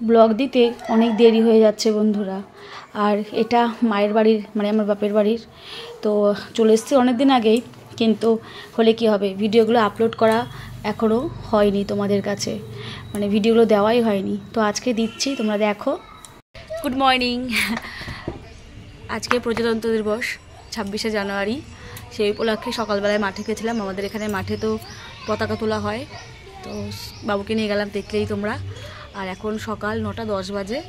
Blog দিতে অনেক দেরি হয়ে যাচ্ছে বন্ধুরা। আর এটা মায়ের বাড়ির মানে আমার বাপের বাড়ির, তো চলে এসেছি অনেক দিন আগেই, কিন্তু হলে কি হবে, ভিডিওগুলো আপলোড করা এখনও হয়নি তোমাদের কাছে, মানে ভিডিওগুলো দেওয়াই হয়নি। তো আজকে দিচ্ছি, তোমরা দেখো। Good morning. আজকে প্রজাতন্ত্র দিবস 26শে জানুয়ারি, সেই উপলক্ষে সকালবেলায় মাঠে গেছিলাম। আমাদের এখানে মাঠে তো পতাকা তোলা হয়, তো বাবুকে নিয়ে গেলাম, দেখলেই তোমরা। আর এখন সকাল 9:10 বাজে।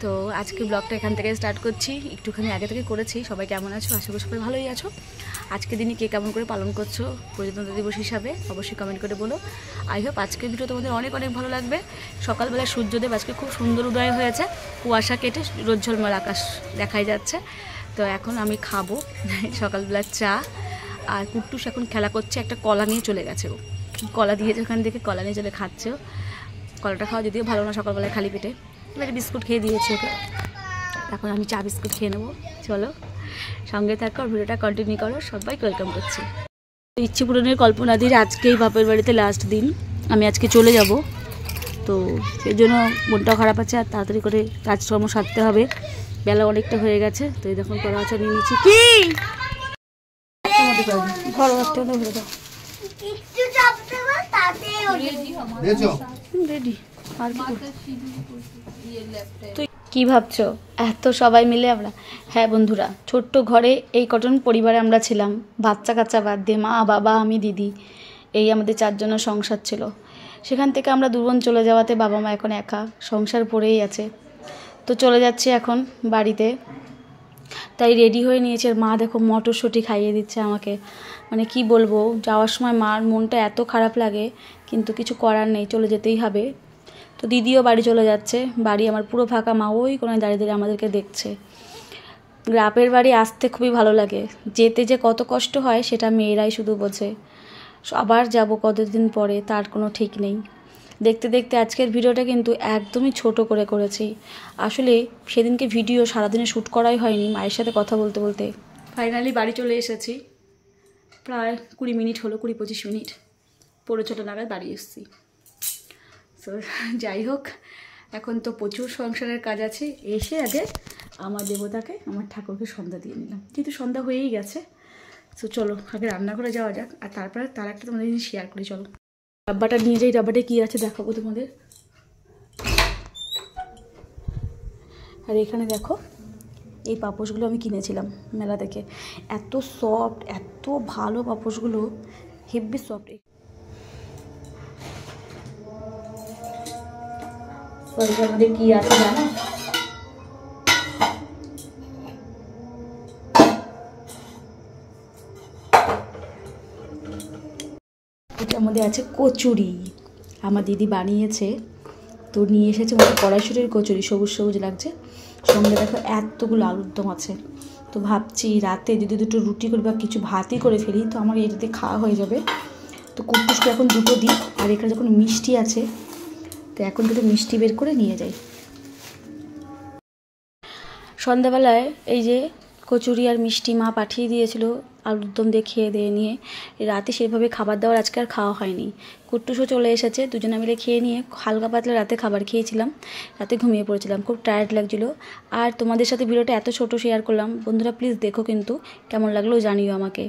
তো আজকে ব্লগটা এখান থেকে স্টার্ট করছি, একটুখানি আগে থেকে করেছি। সবাই কেমন আছো? আশা করি সবাই ভালোই আছো। আজকে দিনই কে কেমন করে পালন করছো প্রজাতন্ত্র দিবস হিসাবে অবশ্যই কমেন্ট করে বলো। আই হোপ আজকের ভিডিও তোমাদের অনেক অনেক ভালো লাগবে। সকালবেলা সূর্যদেব আজকে খুব সুন্দর উদয় হয়েছে, কুয়াশা কেটে রোদ ঝলমল আকাশ দেখাই যাচ্ছে। তো এখন আমি খাবো সকালবেলা চা, আর কুট্টুস এখন খেলা করছে, একটা কলা নিয়ে চলে গেছে। ও কলা দিয়েছে ওখান থেকে, কলা নিয়ে চলে খাচ্ছে। কলাটা খাওয়া যদিও ভালো না সকালবেলায় খালি পেটে। এবারে বিস্কুট খেয়ে দিয়েছি ওকে, এখন আমি চা বিস্কুট খেয়ে নেবো। চলো সঙ্গে থাকো, ভিডিওটা কন্টিনিউ করো। সবাইকে ওয়েলকাম করছি। ইচ্ছে পূরণের কল্পনাদির আজকেই বাপের বাড়িতে লাস্ট দিন, আমি আজকে চলে যাব। তো সেই জন্য মনটাও খারাপ আছে, আর তাড়াতাড়ি করে কাজকর্ম সারতে হবে, বেলা অনেকটা হয়ে গেছে। তো এই দেখুন কড়া আচার নিয়ে নিচ্ছি। কি ঘর রেডি। আর তুই কি ভাবছো এত সবাই মিলে আমরা? হ্যাঁ বন্ধুরা, ছোট্ট ঘরে এই কটন পরিবারে আমরা ছিলাম, বাচ্চা কাচ্চা বাদ দিয়ে, মা বাবা আমি দিদি, এই আমাদের 4 জনের সংসার ছিল। সেখান থেকে আমরা দুবোন চলে যাওয়াতে বাবা মা এখন একা, সংসার পড়েই আছে। তো চলে যাচ্ছি এখন বাড়িতে, তাই রেডি হয়ে নিয়েছে। আর মা দেখো মটরশুঁটি খাইয়ে দিচ্ছে আমাকে, মানে কি বলবো, যাওয়ার সময় মার মনটা এত খারাপ লাগে, কিন্তু কিছু করার নেই, চলে যেতেই হবে। তো দিদিও বাড়ি চলে যাচ্ছে, বাড়ি আমার পুরো ফাঁকা, মা ওই কোনো দাঁড়িয়ে দাঁড়িয়ে আমাদেরকে দেখছে। গ্রামের বাড়ি আসতে খুবই ভালো লাগে, যেতে যে কত কষ্ট হয় সেটা মেয়েরাই শুধু বোঝে। আবার যাব কতদিন পরে তার কোনো ঠিক নেই। দেখতে দেখতে আজকের ভিডিওটা কিন্তু একদমই ছোট করে করেছি। আসলে সেদিনকে ভিডিও সারাদিনে শ্যুট করাই হয়নি, মায়ের সাথে কথা বলতে বলতে। ফাইনালি বাড়ি চলে এসেছি, প্রায় 20 মিনিট হলো, 20-25 মিনিট, 4:30 নাগাদ বাড়ি এসেছি। তো যাই হোক, এখন তো প্রচুর সংসারের কাজ আছে। এসে আগে আমার দেবতাকে, আমার ঠাকুরকে সন্ধ্যা দিয়ে নিলাম, যেহেতু সন্ধ্যা হয়েই গেছে। তো চলো আগে রান্না করে যাওয়া যাক, আর তারপরে তার একটা তোমাদের জিনিস শেয়ার করি। চলো ডাব্বাটা নিয়ে যাই, ডাব্বাটা কী আছে দেখাবো তোমাদের। আর এখানে দেখো এই পাপোশগুলো আমি কিনেছিলাম মেলা থেকে, এত সফট, এত ভালো পাপোশগুলো, হেভি সফট। এর মধ্যে কি আছে জানো? এটার মধ্যে আছে কচুরি, আমার দিদি বানিয়েছে, তো নিয়ে এসেছে মধ্যে কড়াইশুঁটির কচুরি, সবুজ সবুজ লাগছে। সঙ্গে দেখো এতগুলো আলুর দম আছে। তো ভাবছি রাতে যদি দুটো রুটি করি বা কিছু ভাতই করে ফেলি, তো আমার এটাতে খাওয়া হয়ে যাবে। তো কুট্টুসকে এখন দুটো দিই, আর এখানে যখন মিষ্টি আছে, তো এখন দুটো মিষ্টি বের করে নিয়ে যাই। সন্ধ্যাবেলায় এই যে কচুরি আর মিষ্টি মা পাঠিয়ে দিয়েছিল, আলুর দম দিয়ে খেয়ে দিয়ে নিয়ে রাতে সেভাবে খাবার দাবার আজকে আর খাওয়া হয়নি। কুট্টুসও চলে এসেছে, দুজনে মিলে খেয়ে নিয়ে হালকা পাতলা রাতে খাবার খেয়েছিলাম, রাতে ঘুমিয়ে পড়েছিলাম, খুব টায়ার্ড লাগছিল। আর তোমাদের সাথে ভিডিওটা এত ছোট শেয়ার করলাম বন্ধুরা, প্লিজ দেখো কিন্তু কেমন লাগলো জানিও আমাকে।